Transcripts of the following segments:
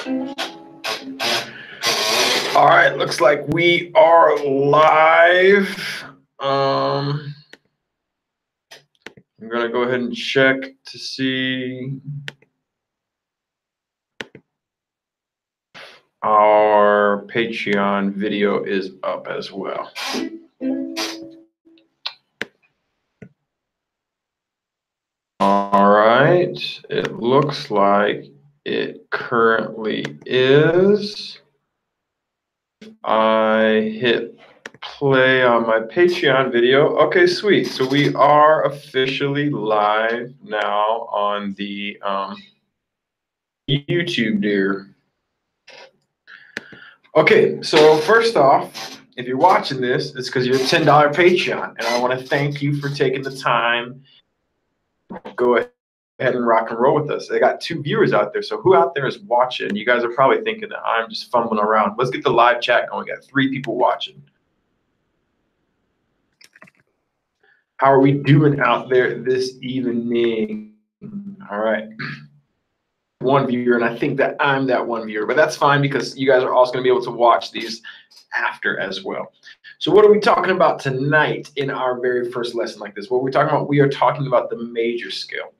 All right, looks like we are live. I'm gonna go ahead and check to see our Patreon video is up as well. All right, it looks like it currently is. I hit play on my Patreon video. Okay, sweet. So we are officially live now on the YouTube, dear. Okay, so first off, if you're watching this, it's because you're a $10 Patreon, and I want to thank you for taking the time. Go ahead and rock and roll with us. I got 2 viewers out there, so who out there is watching? You guys are probably thinking that I'm just fumbling around. Let's get the live chat going. We got 3 people watching. How are we doing out there this evening? All right. 1 viewer, and I think that I'm that 1 viewer, but that's fine because you guys are also going to be able to watch these after as well. So what are we talking about tonight in our very first lesson like this? What we're talking about, we are talking about the major scale.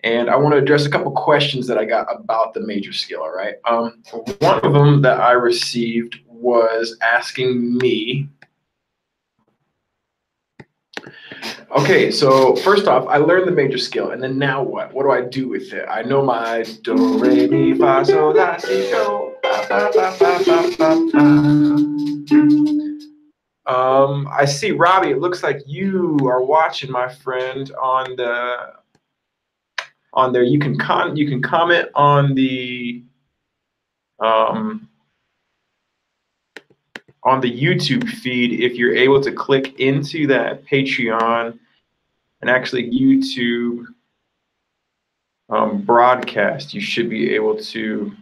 And I want to address a couple questions that I got about the major scale, all right? One of them that I received was asking me, okay, so first off, I learned the major scale, and then now what? What do I do with it? I know my do, re, mi, fa, sol, la, si, do, ba, ba, ba, ba, ba, ba, ba. I see, Robbie, it looks like you are watching, my friend, on there. You can comment on the YouTube feed if you're able to click into that Patreon and actually YouTube broadcast. You should be able to.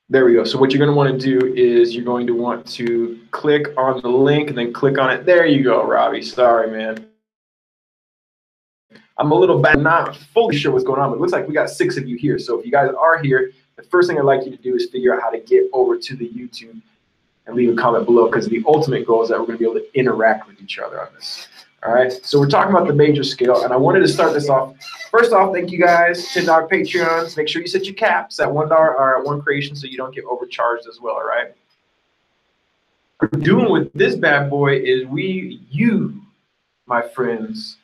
There we go. So what you're going to want to do is you're going to want to click on the link and then click on it. There you go, Robbie. Sorry, man. I'm a little bad, not fully sure what's going on, but it looks like we got 6 of you here. So if you guys are here, the first thing I'd like you to do is figure out how to get over to the YouTube and leave a comment below, because the ultimate goal is that we're going to be able to interact with each other on this. All right, so we're talking about the major scale, and I wanted to start this off. First off, thank you guys, $10 Patreons. Make sure you set your caps at $1 or at 1 creation so you don't get overcharged as well, all right? What we're doing with this bad boy is you, my friends,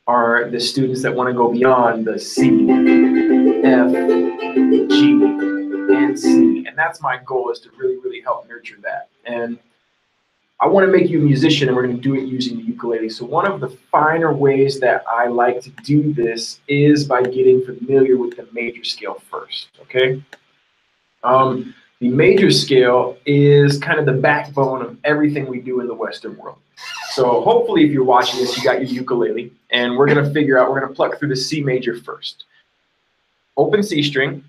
are the students that want to go beyond the C, F, G, and C. And that's my goal, is to really, really help nurture that. And I want to make you a musician, and we're going to do it using the ukulele. So one of the finer ways that I like to do this is by getting familiar with the major scale first, okay? The major scale is kind of the backbone of everything we do in the Western world. So hopefully if you're watching this, you got your ukulele, and we're going to figure out, we're going to pluck through the C major first. Open C string.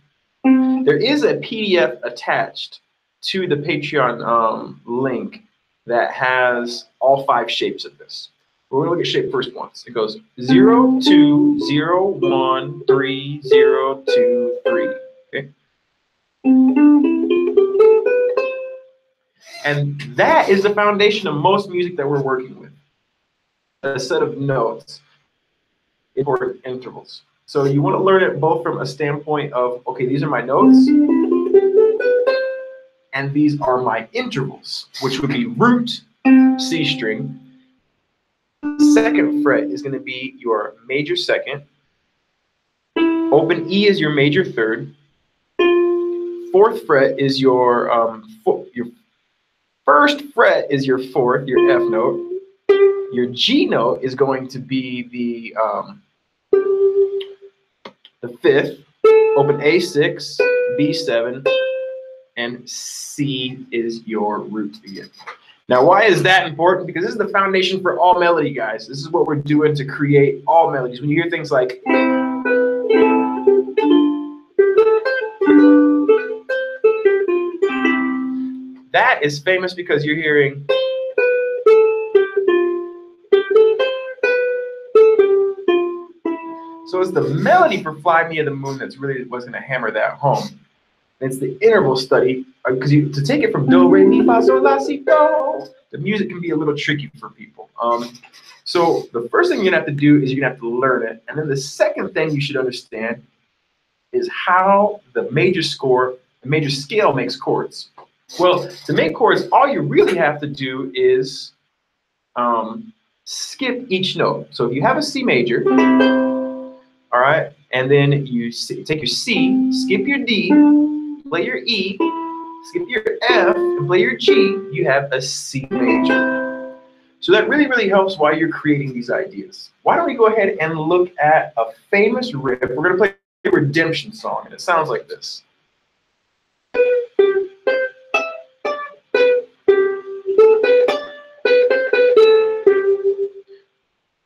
There is a PDF attached to the Patreon link that has all 5 shapes of this. We're going to look at shape first once. It goes 0, 2, 0, 1, 3, 0, 2, 3. Okay? And that is the foundation of most music that we're working with. A set of notes for intervals. So you want to learn it both from a standpoint of, okay, these are my notes, and these are my intervals, which would be root, C string. 2nd fret is going to be your major 2nd. Open E is your major 3rd. 4th fret is your 1st fret is your 4th, your F note. Your G note is going to be the 5th. Open A6, B7, and C is your root again. Now, why is that important? Because this is the foundation for all melody, guys. This is what we're doing to create all melodies. When you hear things like that is famous because you're hearing So it's the melody for Fly Me to the Moon that's really what's going to hammer that home. It's the interval study, because to take it from do, re, mi, fa, sol, la, si, do, the music can be a little tricky for people. So the first thing you're going to have to do is you're going to have to learn it. And then the second thing you should understand is how the major scale makes chords. Well, to make chords, all you really have to do is skip each note. So if you have a C major, all right, and then you take your C, skip your D, play your E, skip your F, and play your G, you have a C major. So that really, really helps while you're creating these ideas. Why don't we go ahead and look at a famous riff. We're going to play a Redemption song, and it sounds like this.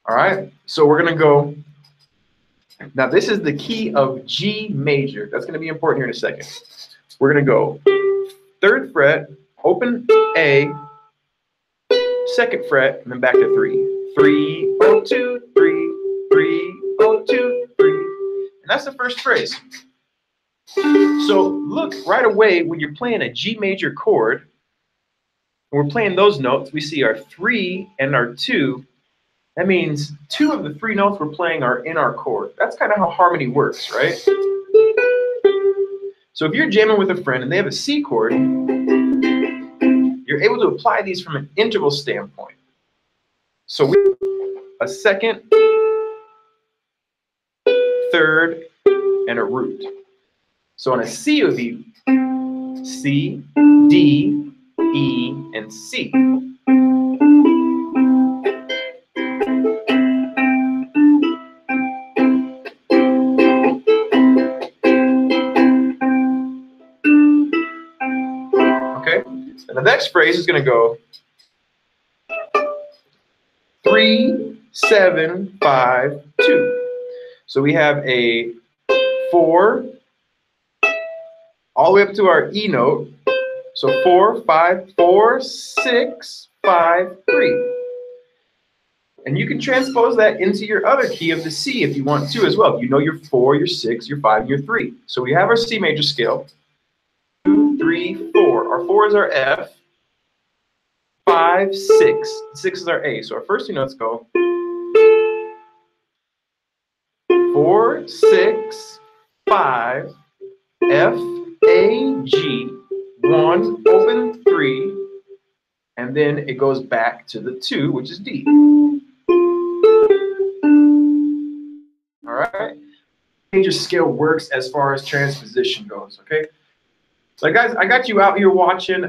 All right, so we're going to go. Now, this is the key of G major. That's going to be important here in a second. We're going to go 3rd fret, open A, 2nd fret, and then back to 3. 3, 0, 2, 3, 3, 0, 2, 3. And that's the first phrase. So look right away when you're playing a G major chord, and we're playing those notes, we see our 3 and our 2. That means 2 of the 3 notes we're playing are in our chord. That's kind of how harmony works, right? So if you're jamming with a friend and they have a C chord, you're able to apply these from an interval standpoint. So we a 2nd, 3rd, and a root. So on a C, it would be C, D, E, and C. The next phrase is going to go 3, 7, 5, 2. So we have a 4 all the way up to our E note. So 4, 5, 4, 6, 5, 3. And you can transpose that into your other key of the C if you want to as well. You know your 4, your 6, your 5, and your 3. So we have our C major scale. 2, 3, 4. Our 4 is our F. 5, 6. 6 is our A. So our first 2 notes go 4, 6, 5, F, A, G, 1, open, 3, and then it goes back to the 2, which is D. All right. Major scale works as far as transposition goes. Okay. So guys, I got you out here watching.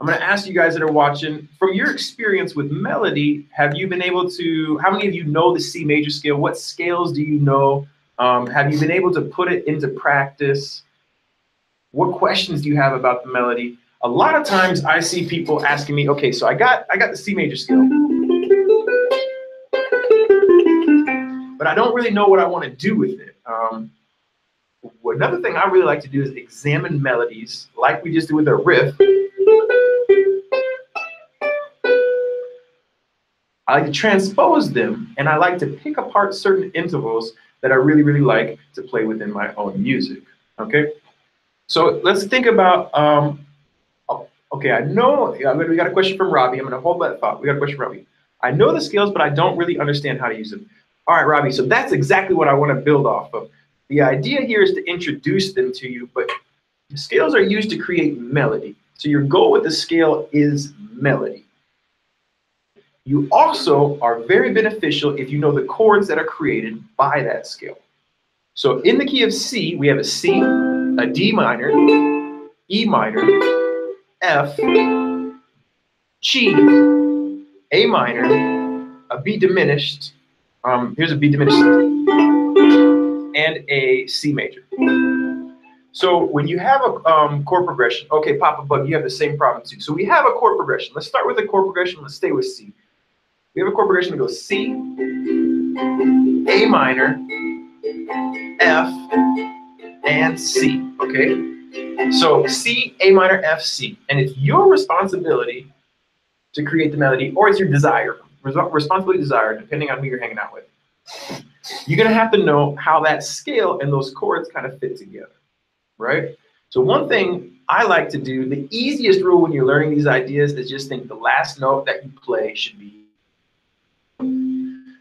I'm going to ask you guys that are watching, from your experience with melody, have you been able to, how many of you know the C major scale? What scales do you know? Have you been able to put it into practice? What questions do you have about the melody? A lot of times I see people asking me, okay, so I got the C major scale, but I don't really know what I want to do with it. Another thing I really like to do is examine melodies like we just did with a riff. I like to transpose them, and I like to pick apart certain intervals that I really, really like to play within my own music, okay? So let's think about, okay, I know, we got a question from Robbie. I'm gonna hold that thought. We got a question from Robbie. I know the scales, but I don't really understand how to use them. All right, Robbie, so that's exactly what I wanna build off of. The idea here is to introduce them to you, but the scales are used to create melody. So your goal with the scale is melody. You also are very beneficial if you know the chords that are created by that scale. So in the key of C, we have a C, a D minor, E minor, F, G, A minor, a B diminished, here's a B diminished, and a C major. So when you have a chord progression, okay, Papa Bug, you have the same problem too. So we have a chord progression. Let's start with a chord progression. Let's stay with C. We have a chord progression that goes C, A minor, F, and C, okay? So C, A minor, F, C. And it's your responsibility to create the melody, or it's your desire, responsibility, desire, depending on who you're hanging out with. you're gonna have to know how that scale and those chords kind of fit together, right? So one thing I like to do, the easiest rule when you're learning these ideas is just think the last note that you play should be.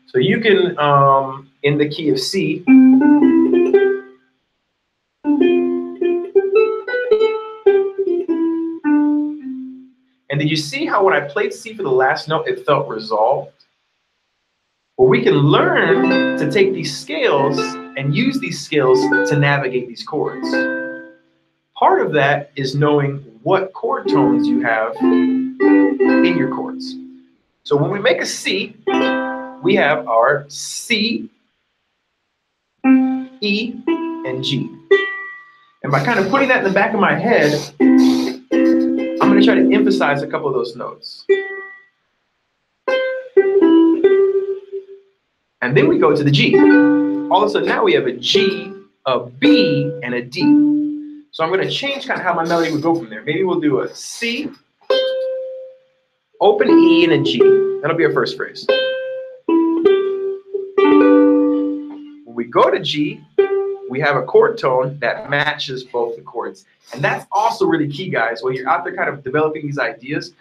So you can, in the key of C, and did you see how when I played C for the last note, it felt resolved? Well, we can learn to take these scales and use these scales to navigate these chords. Part of that is knowing what chord tones you have in your chords. So when we make a C, we have our C, E, and G. And by kind of putting that in the back of my head, I'm going to try to emphasize a couple of those notes. And then we go to the G. All of a sudden now we have a G, a B, and a D. So I'm going to change kind of how my melody would go from there. Maybe we'll do a C, open E, and a G. That'll be our first phrase. When we go to G, we have a chord tone that matches both the chords. And that's also really key, guys. While you're out there kind of developing these ideas,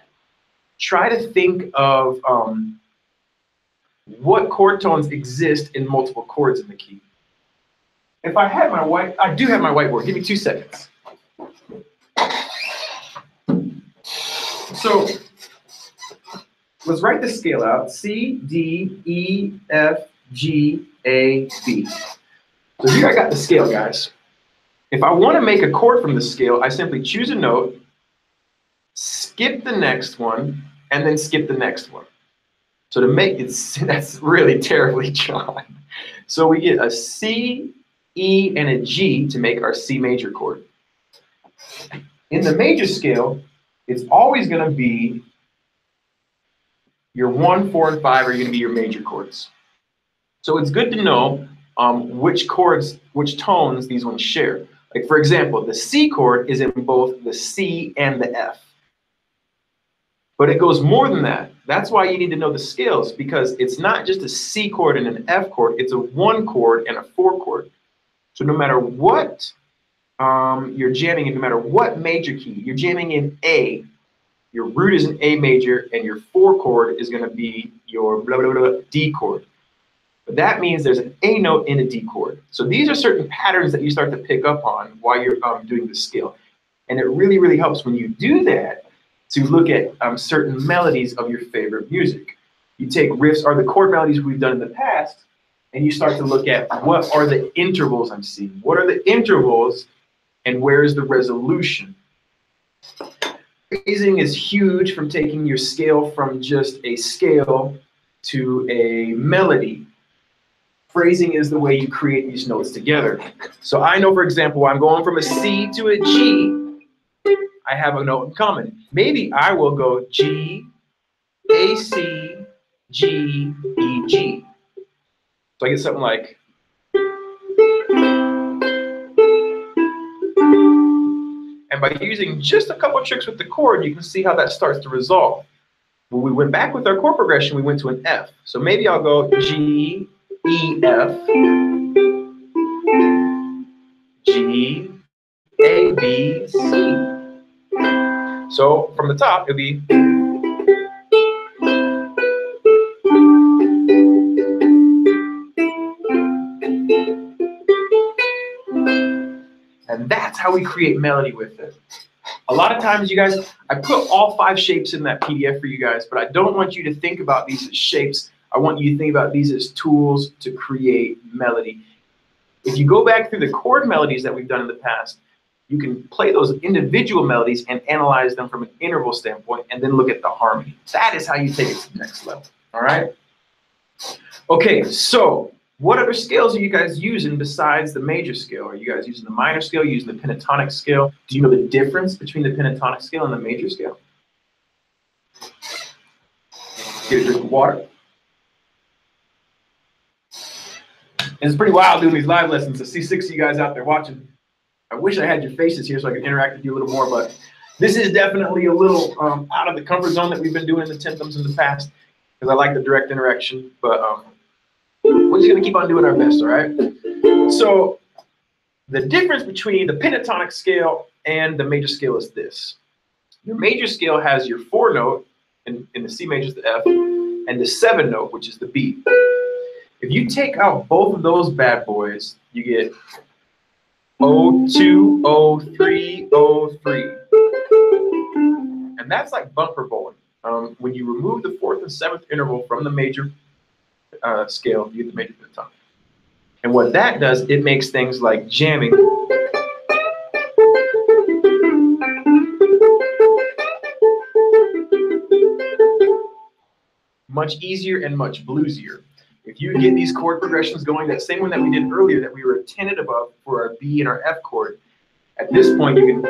try to think of what chord tones exist in multiple chords in the key. If I had my I do have my whiteboard. Give me 2 seconds. So let's write the scale out. C, D, E, F, G, A, B. So here I got the scale, guys. If I want to make a chord from the scale, I simply choose a note, skip the next one, and then skip the next one. So to make it, that's really terribly drawn. So we get a C, E, and a G to make our C major chord. In the major scale, it's always going to be your 1, 4, and 5 are going to be your major chords. So it's good to know which chords, which tones these ones share. Like for example, the C chord is in both the C and the F. But it goes more than that. That's why you need to know the scales, because it's not just a C chord and an F chord, it's a 1 chord and a 4 chord. So no matter what you're jamming in, no matter what major key, you're jamming in A, your root is an A major, and your 4 chord is going to be your blah, blah, blah, D chord. But that means there's an A note in a D chord. So these are certain patterns that you start to pick up on while you're doing the scale. And it really, really helps when you do that to look at certain melodies of your favorite music. You take riffs or the chord melodies we've done in the past, and you start to look at what are the intervals I'm seeing? What are the intervals, and where is the resolution? Phrasing is huge from taking your scale from just a scale to a melody. Phrasing is the way you create these notes together. So I know, for example, I'm going from a C to a G, I have a note in common. Maybe I will go G, A, C, G, E, G. So I get something like, and by using just a couple tricks with the chord, you can see how that starts to resolve. When we went back with our chord progression, we went to an F. So maybe I'll go G, E, F, G, A, B, C. So from the top, it'll be, and that's how we create melody with it. A lot of times, you guys, I put all 5 shapes in that PDF for you guys, but I don't want you to think about these as shapes. I want you to think about these as tools to create melody. If you go back through the chord melodies that we've done in the past, you can play those individual melodies and analyze them from an interval standpoint and then look at the harmony. That is how you take it to the next level, all right? Okay, so what other scales are you guys using besides the major scale? Are you guys using the minor scale, using the pentatonic scale? Do you know the difference between the pentatonic scale and the major scale? Get a drink of water. It's pretty wild doing these live lessons to see 6 of you guys out there watching. I wish I had your faces here so I could interact with you a little more, but this is definitely a little out of the comfort zone that we've been doing in the Tenthums in the past, because I like the direct interaction. But We're just gonna keep on doing our best, all right? So the difference between the pentatonic scale and the major scale is this. Your major scale has your 4 note, in the C major is the F, and the 7 note, which is the B. If you take out both of those bad boys, you get O2, O3, O3. And that's like bumper bowling. When you remove the 4th and 7th interval from the major scale, you get the major pentatonic. And what that does, it makes things like jamming much easier and much bluesier. If you get these chord progressions going, that same one that we did earlier that we were attentive of for our B and our F chord, at this point you can.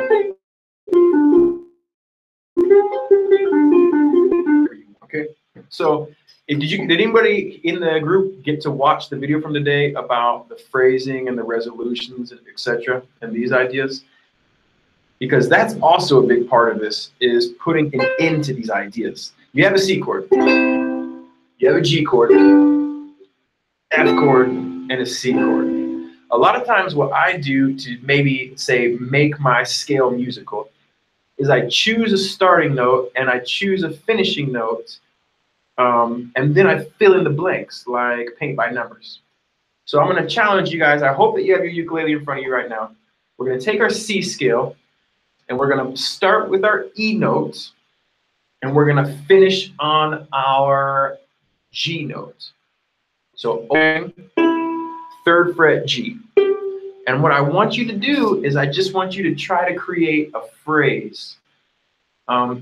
Okay, so did anybody in the group get to watch the video from today about the phrasing and the resolutions, etc., and these ideas? Because that's also a big part of this, is putting an end to these ideas. You have a C chord, you have a G chord, F chord, and a C chord. A lot of times what I do to maybe say make my scale musical is I choose a starting note and I choose a finishing note, and then I fill in the blanks like paint by numbers. So I'm going to challenge you guys. I hope that you have your ukulele in front of you right now. We're going to take our C scale and we're going to start with our E note and we're going to finish on our G note. So open, 3rd fret G. And what I want you to do is I just want you to try to create a phrase.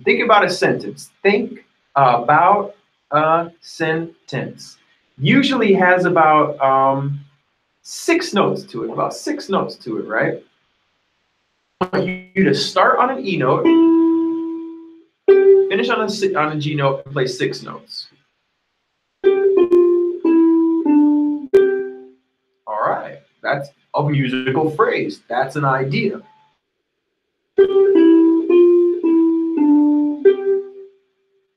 Think about a sentence. Think about a sentence. Usually has about 6 notes to it, right? I want you to start on an E note, finish on a G note, and play 6 notes. All right, that's a musical phrase. That's an idea.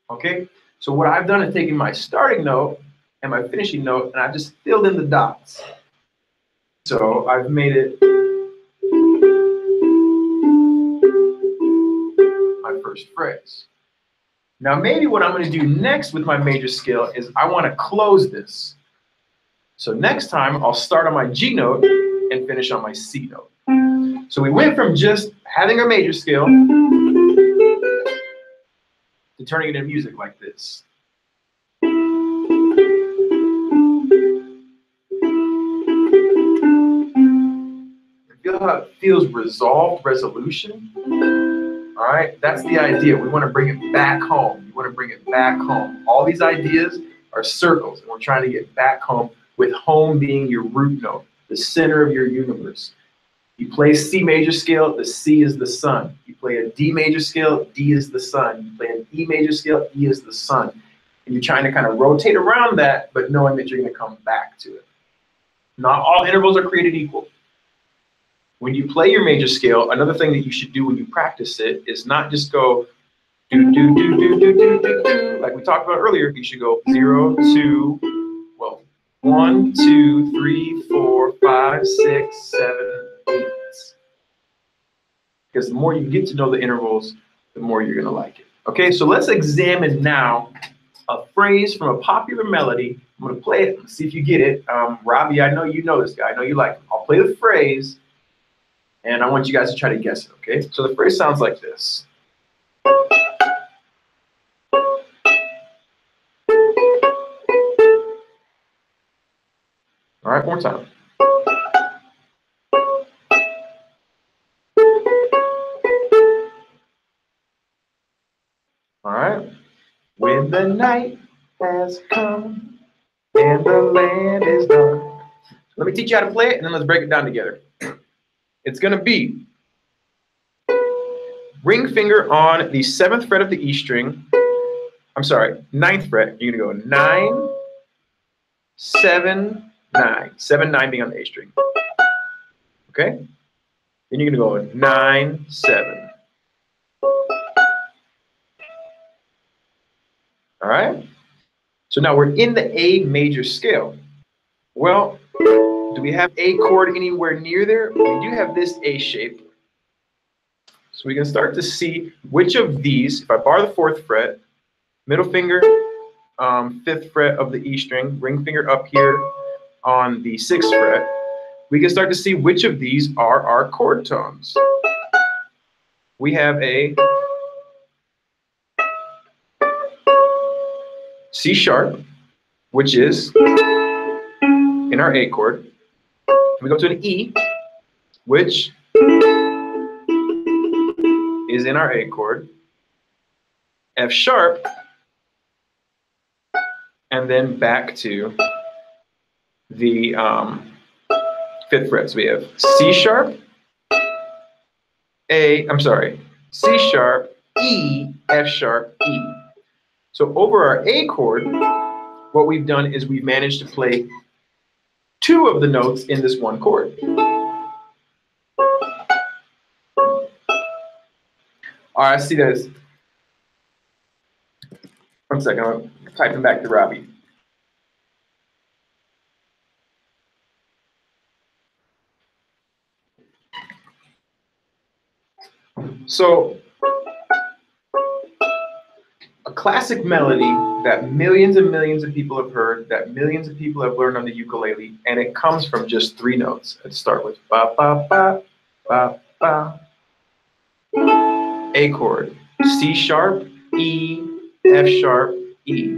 Okay, so what I've done is taken my starting note and my finishing note, and I've just filled in the dots. So I've made it my first phrase. Now maybe what I'm going to do next with my major scale is I want to close this. So next time I'll start on my G note and finish on my C note. So we went from just having a major scale to turning it into music like this. Feel how it feels resolved, resolution? All right, that's the idea. We want to bring it back home. You want to bring it back home. All these ideas are circles, and we're trying to get back home, with home being your root note, the center of your universe. You play C major scale, the C is the sun. You play a D major scale, D is the sun. You play an E major scale, E is the sun. And you're trying to kind of rotate around that, but knowing that you're going to come back to it. Not all intervals are created equal. When you play your major scale, another thing that you should do when you practice it is not just go do, do, do, do, do, do, do, do, like we talked about earlier. You should go 0, 2, well, 1, 2, 3, 4, 5, 6, 7, 8. Because the more you get to know the intervals, the more you're going to like it. Okay, so let's examine now a phrase from a popular melody. I'm going to play it and see if you get it. Robbie, I know you know this guy. I know you like him. I'll play the phrase, and I want you guys to try to guess it, okay? So the phrase sounds like this. All right, one more time. All right. When the night has come and the land is dark. Let me teach you how to play it, and then let's break it down together. It's going to be ring finger on the 7th fret of the E string. I'm sorry, 9th fret. You're going to go 9, 7, 9. 7, 9 being on the A string. Okay? Then you're going to go 9, 7. All right? So now we're in the A major scale. Well, do we have A chord anywhere near there? We do have this A shape. So we can start to see which of these, if I bar the 4th fret, middle finger, 5th fret of the E string, ring finger up here on the 6th fret, we can start to see which of these are our chord tones. We have a C sharp, which is in our A chord. We go to an E, which is in our A chord, F sharp, and then back to the 5th fret. So we have C sharp, C sharp, E, F sharp, E. So over our A chord, what we've done is we've managed to play 2 of the notes in this one chord. All right, I see that. One second, I'm typing back to Robbie. So, a classic melody that millions and millions of people have heard, that millions of people have learned on the ukulele, and it comes from just 3 notes. Let's start with ba ba ba ba ba. A chord, C sharp, E, F sharp, E.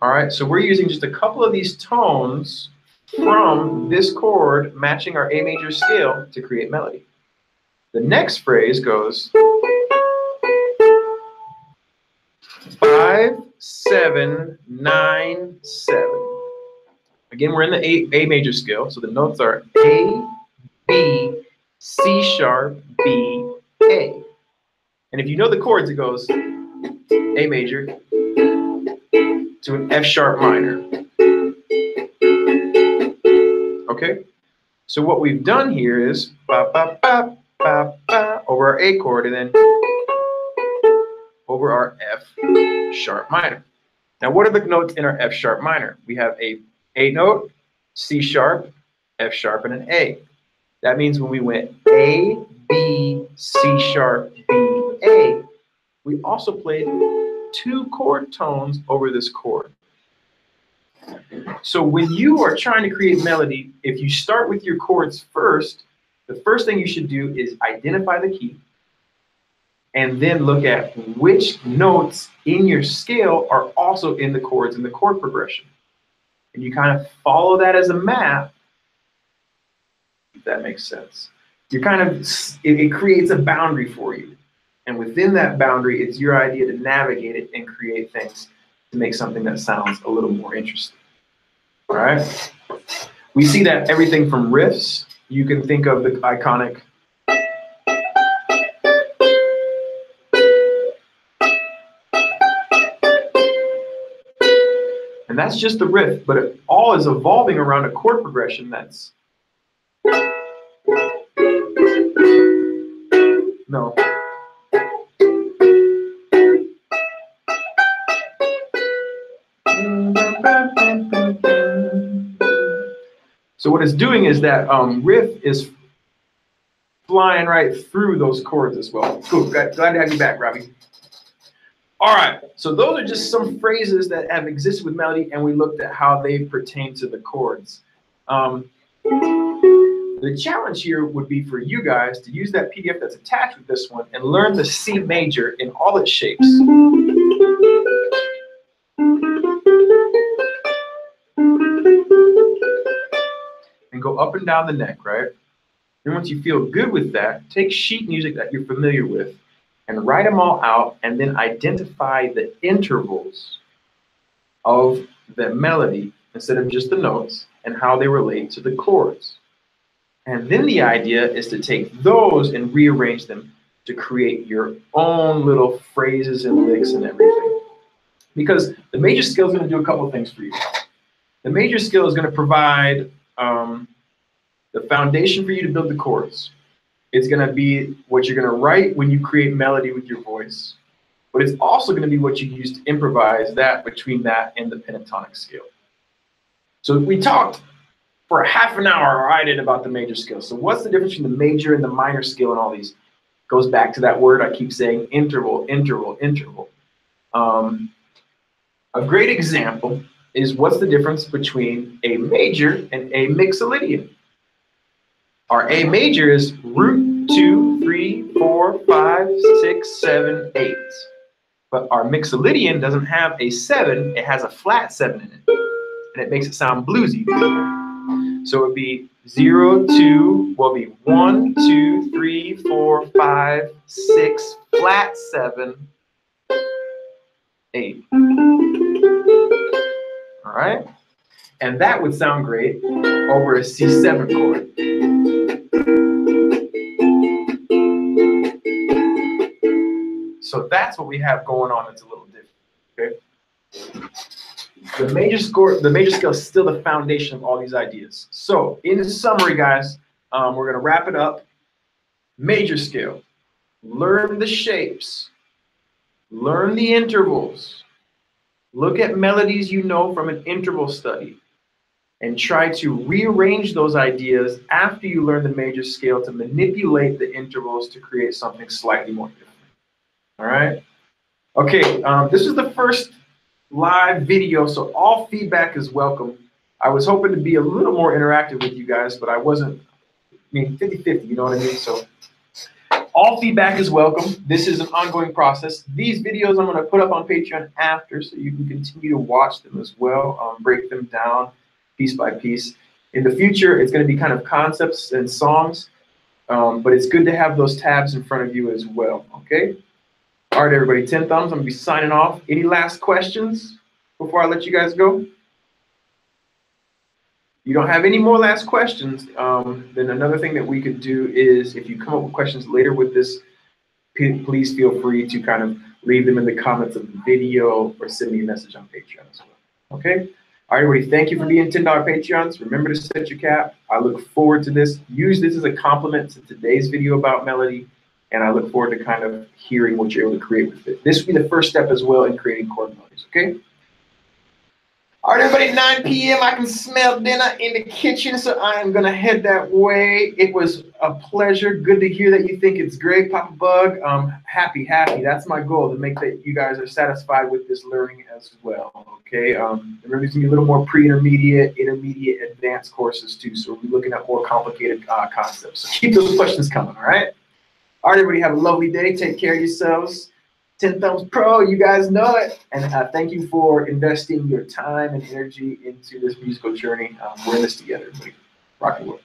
All right, so we're using just a couple of these tones from this chord matching our A major scale to create melody. The next phrase goes 5, 7, 9, 7. Again, we're in the A major scale, so the notes are A, B, C sharp, B, A. And if you know the chords, it goes A major to an F sharp minor. Okay? So what we've done here is ba ba ba ba ba over our A chord and then over our F sharp minor. Now what are the notes in our F sharp minor? We have a note, C sharp, F sharp, and an A. That means when we went A, B, C sharp, B, A, we also played 2 chord tones over this chord. So when you are trying to create melody, if you start with your chords first, the first thing you should do is identify the key and then look at which notes in your scale are also in the chords in the chord progression. And you kind of follow that as a map, if that makes sense. You're kind of, it creates a boundary for you. And within that boundary, it's your idea to navigate it and create things to make something that sounds a little more interesting. All right? We see that everything from riffs, you can think of the iconic and that's just the riff, but it all is evolving around a chord progression that's no. So what it's doing is that riff is flying right through those chords as well. Cool, glad to have you back, Robbie. All right, so those are just some phrases that have existed with melody, and we looked at how they pertain to the chords. The challenge here would be for you guys to use that PDF that's attached with this one and learn the C major in all its shapes. And go up and down the neck, right? And once you feel good with that, take sheet music that you're familiar with and write them all out, and then identify the intervals of the melody instead of just the notes and how they relate to the chords. And then the idea is to take those and rearrange them to create your own little phrases and licks and everything. Because the major scale is going to do a couple of things for you. The major scale is going to provide the foundation for you to build the chords. It's going to be what you're going to write when you create melody with your voice. but it's also going to be what you use to improvise that between that and the pentatonic scale. So we talked for half an hour, or I did, about the major scale. So what's the difference between the major and the minor scale and all these? Goes back to that word I keep saying, interval, interval, interval. A great example is what's the difference between a major and a mixolydian. Our A major is root 2, 3, 4, 5, 6, 7, 8. But our mixolydian doesn't have a 7, it has a flat 7 in it. And it makes it sound bluesy. So it would be 0, 2, will be 1, 2, 3, 4, 5, 6, flat 7, 8. All right? And that would sound great over a C7 chord. So that's what we have going on. It's a little different. Okay? The major scale is still the foundation of all these ideas. So in summary, guys, we're going to wrap it up. Major scale. Learn the shapes. Learn the intervals. Look at melodies you know from an interval study. And try to rearrange those ideas after you learn the major scale to manipulate the intervals to create something slightly more different. All right? Okay, this is the first live video, so all feedback is welcome. I was hoping to be a little more interactive with you guys, but I wasn't. I mean, 50-50, you know what I mean? So all feedback is welcome. This is an ongoing process. These videos I'm going to put up on Patreon after, so you can continue to watch them as well, break them down piece by piece. In the future, it's going to be kind of concepts and songs, but it's good to have those tabs in front of you as well, okay? All right, everybody, 10 thumbs. I'm going to be signing off. Any last questions before I let you guys go? You don't have any more last questions, then another thing that we could do is, if you come up with questions later with this, please feel free to kind of leave them in the comments of the video or send me a message on Patreon as well. Okay? All right, everybody, thank you for being $10 Patreons. Remember to set your cap. I look forward to this. Use this as a compliment to today's video about melody, and I look forward to kind of hearing what you're able to create with it. This will be the first step as well in creating chord melodies, okay? All right, everybody, 9 p.m. I can smell dinner in the kitchen, so I am going to head that way. It was a pleasure. Good to hear that you think it's great, Papa Bug. Happy. That's my goal, to make that you guys are satisfied with this learning as well, okay? Remember, there's going to be a little more pre-intermediate, intermediate, advanced courses, too, so we'll be looking at more complicated concepts. So keep those questions coming, all right? All right, everybody, have a lovely day. Take care of yourselves. 10 Thumbs Pro, you guys know it. And thank you for investing your time and energy into this musical journey. We're in this together, everybody. Rock and roll.